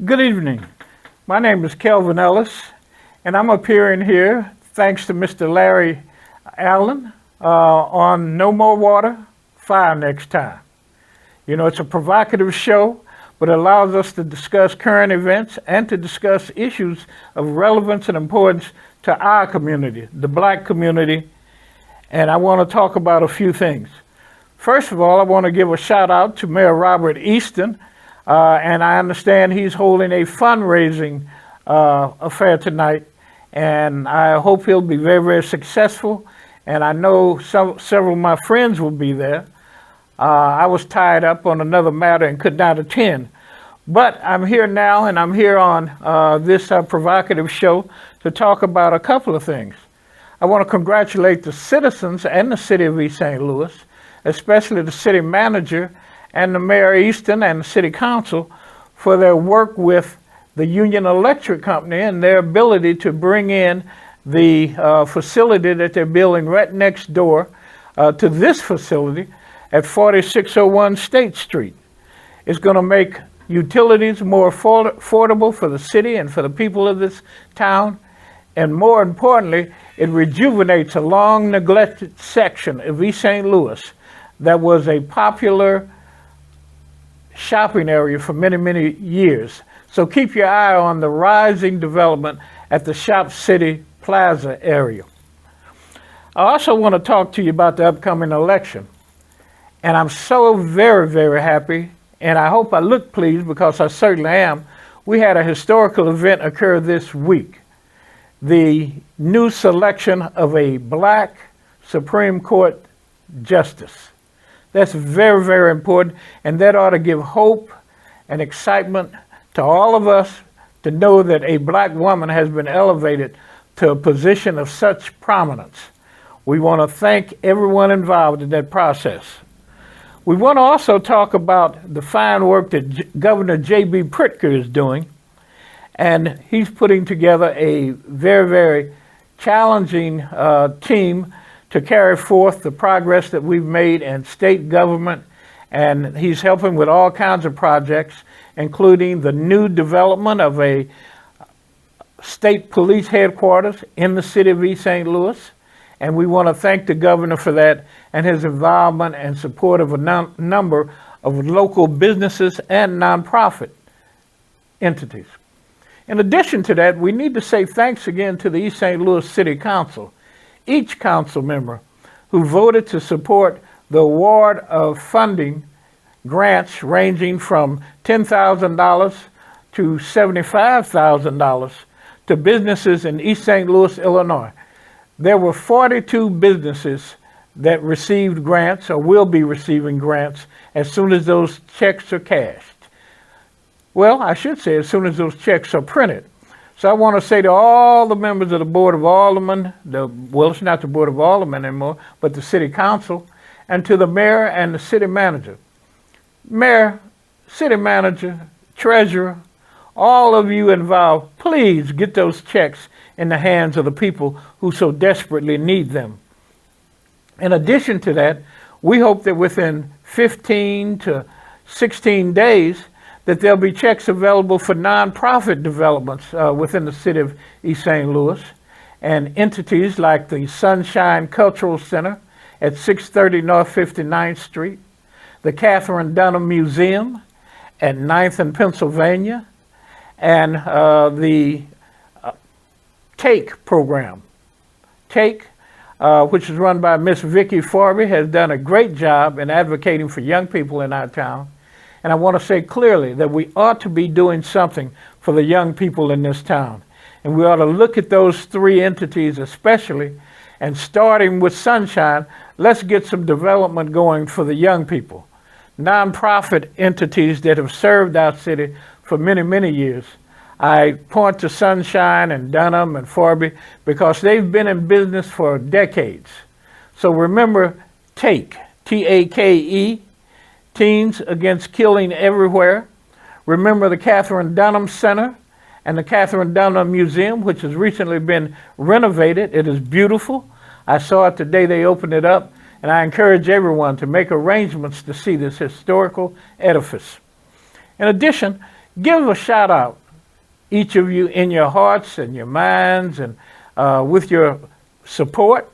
Good evening. My name is Kelvin Ellis, and I'm appearing here thanks to Mr. Larry Allen on No More Water, Fire Next Time. You know, it's a provocative show, but it allows us to discuss current events and to discuss issues of relevance and importance to our community, the Black community, and I want to talk about a few things. First of all, I want to give a shout out to Mayor Robert Easton, and I understand he's holding a fundraising affair tonight, and I hope he'll be very, very successful, and I know several of my friends will be there. I was tied up on another matter and could not attend, but I'm here now, and I'm here on this provocative show to talk about a couple of things. I want to congratulate the citizens and the city of East St. Louis, especially the city manager and the Mayor Easton and the city council for their work with the Union Electric Company and their ability to bring in the facility that they're building right next door to this facility at 4601 State Street. It's going to make utilities more affordable for the city and for the people of this town. And more importantly, it rejuvenates a long neglected section of East St. Louis that was a popular shopping area for many, many years. So keep your eye on the rising development at the Shop City Plaza area. I also want to talk to you about the upcoming election. And I'm so very, very happy, and I hope I look pleased because I certainly am. We had a historical event occur this week. The new selection of a Black Supreme Court justice. That's very, very important, and that ought to give hope and excitement to all of us to know that a Black woman has been elevated to a position of such prominence. We want to thank everyone involved in that process. We want to also talk about the fine work that Governor J.B. Pritzker is doing, and he's putting together a very, very challenging team to carry forth the progress that we've made in state government, and he's helping with all kinds of projects, including the new development of a state police headquarters in the city of East St. Louis, and we want to thank the governor for that and his involvement and support of a number of local businesses and nonprofit entities. In addition to that, we need to say thanks again to the East St. Louis City Council. Each council member who voted to support the award of funding grants ranging from $10,000 to $75,000 to businesses in East St. Louis, Illinois. There were 42 businesses that received grants or will be receiving grants as soon as those checks are cashed. Well, I should say as soon as those checks are printed. So I want to say to all the members of the Board of Aldermen, well, it's not the Board of Aldermen anymore, but the City Council, and to the Mayor and the City Manager. Mayor, City Manager, Treasurer, all of you involved, please get those checks in the hands of the people who so desperately need them. In addition to that, we hope that within 15 to 16 days, that there'll be checks available for nonprofit developments within the city of East St. Louis, and entities like the Sunshine Cultural Center at 630 North 59th Street, the Catherine Dunham Museum at 9th and Pennsylvania, and the TAKE program. TAKE, which is run by Miss Vicki Forby, has done a great job in advocating for young people in our town. And I want to say clearly that we ought to be doing something for the young people in this town. And we ought to look at those three entities especially, and starting with Sunshine, let's get some development going for the young people. Nonprofit entities that have served our city for many, many years. I point to Sunshine and Dunham and Forby because they've been in business for decades. So remember TAKE, T-A-K-E, Teens Against Killing Everywhere. Remember the Catherine Dunham Center and the Catherine Dunham Museum, which has recently been renovated. It is beautiful. I saw it the day they opened it up, and I encourage everyone to make arrangements to see this historical edifice. In addition, Give a shout out, each of you, in your hearts and your minds, and with your support,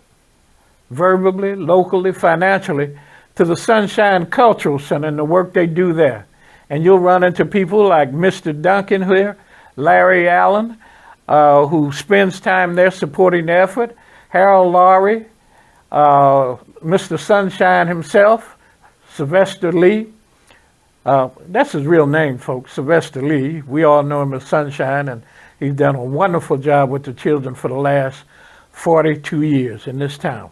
verbally, locally, financially, to the Sunshine Cultural Center and the work they do there. And you'll run into people like Mr. Duncan here, Larry Allen, who spends time there supporting the effort, Harold Laurie, Mr. Sunshine himself, Sylvester Lee. That's his real name, folks, Sylvester Lee. We all know him as Sunshine, and he's done a wonderful job with the children for the last 42 years in this town.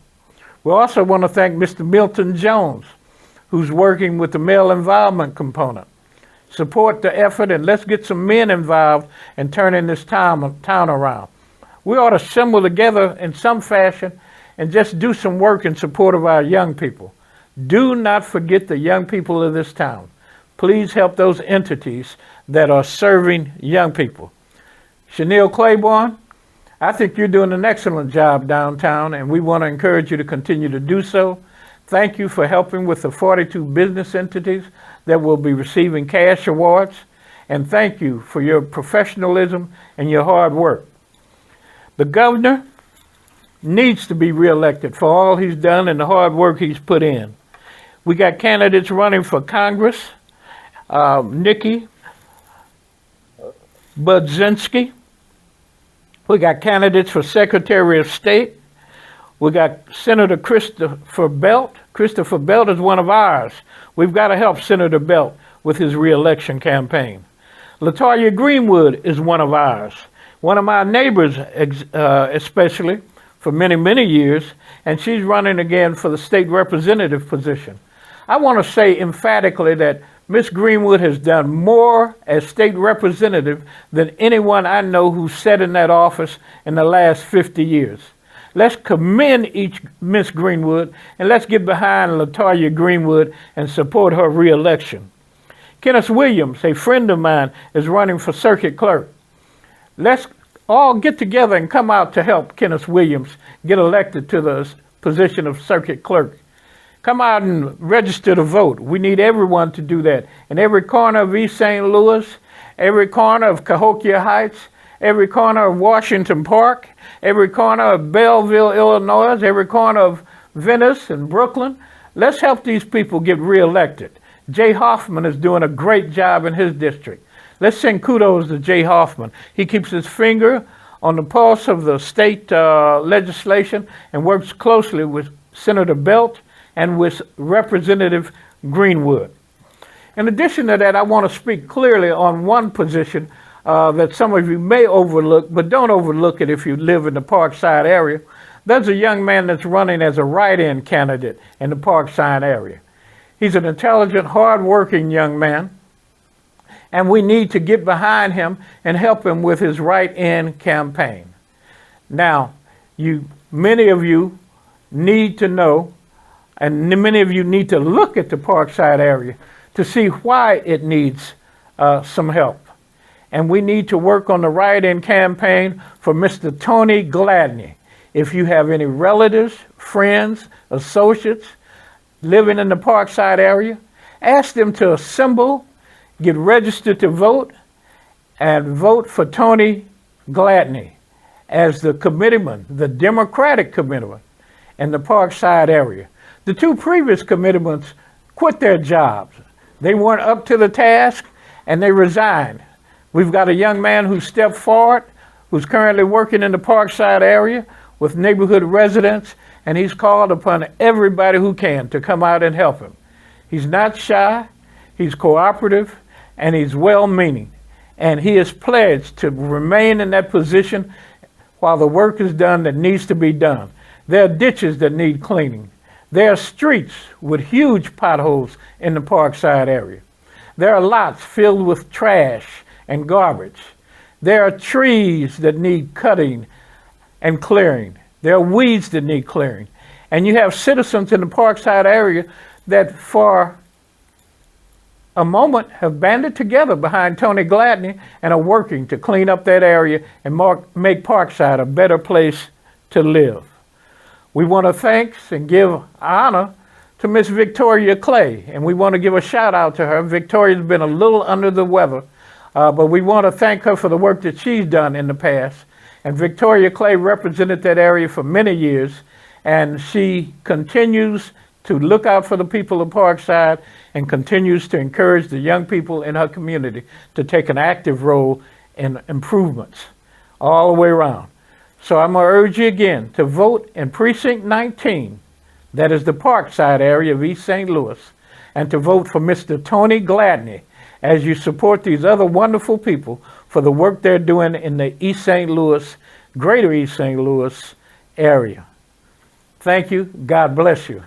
We also want to thank Mr. Milton Jones, who's working with the male involvement component. Support the effort, and let's get some men involved in turning this town around. We ought to assemble together in some fashion and just do some work in support of our young people. Do not forget the young people of this town. Please help those entities that are serving young people. Chanel Claiborne, I think you're doing an excellent job downtown, and we want to encourage you to continue to do so. Thank you for helping with the 42 business entities that will be receiving cash awards, and thank you for your professionalism and your hard work. The governor needs to be reelected for all he's done and the hard work he's put in. We got candidates running for Congress, Nikki Budzinski. We got candidates for Secretary of State. We got Senator Christopher Belt. Christopher Belt is one of ours. We've got to help Senator Belt with his reelection campaign. LaToya Greenwood is one of ours. One of my neighbors, especially, for many, many years, and she's running again for the state representative position. I want to say emphatically that Ms. Greenwood has done more as state representative than anyone I know who's sat in that office in the last 50 years. Let's commend each Ms. Greenwood, and let's get behind LaToya Greenwood and support her reelection. Kenneth Williams, a friend of mine, is running for circuit clerk. Let's all get together and come out to help Kenneth Williams get elected to the position of circuit clerk. Come out and register to vote. We need everyone to do that. In every corner of East St. Louis, every corner of Cahokia Heights, every corner of Washington Park, every corner of Belleville, Illinois, every corner of Venice and Brooklyn. Let's help these people get reelected. Jay Hoffman is doing a great job in his district. Let's send kudos to Jay Hoffman. He keeps his finger on the pulse of the state legislation and works closely with Senator Belt and with Representative Greenwood. In addition to that, I want to speak clearly on one position that some of you may overlook, but don't overlook it if you live in the Parkside area. There's a young man that's running as a write-in candidate in the Parkside area. He's an intelligent, hard-working young man, and we need to get behind him and help him with his write-in campaign. Now, many of you need to know, and many of you need to look at the Parkside area to see why it needs some help. And we need to work on the write-in campaign for Mr. Tony Gladney. If you have any relatives, friends, associates living in the Parkside area, ask them to assemble, get registered to vote, and vote for Tony Gladney as the committeeman, the Democratic committeeman in the Parkside area. The two previous committeemans quit their jobs. They weren't up to the task, and they resigned. We've got a young man who stepped forward, who's currently working in the Parkside area with neighborhood residents, and he's called upon everybody who can to come out and help him. He's not shy, he's cooperative, and he's well-meaning. And he is pledged to remain in that position while the work is done that needs to be done. There are ditches that need cleaning. There are streets with huge potholes in the Parkside area. There are lots filled with trash and garbage. There are trees that need cutting and clearing. There are weeds that need clearing. And you have citizens in the Parkside area that for a moment have banded together behind Tony Gladney and are working to clean up that area and make Parkside a better place to live. We want to thank and give honor to Miss Victoria Clay, and we want to give a shout out to her. Victoria's been a little under the weather But we want to thank her for the work that she's done in the past. And Victoria Clay represented that area for many years, and she continues to look out for the people of Parkside and continues to encourage the young people in her community to take an active role in improvements all the way around. So I'm going to urge you again to vote in Precinct 19, that is the Parkside area of East St. Louis, and to vote for Mr. Tony Gladney as you support these other wonderful people for the work they're doing in the East St. Louis, greater East St. Louis area. Thank you. God bless you.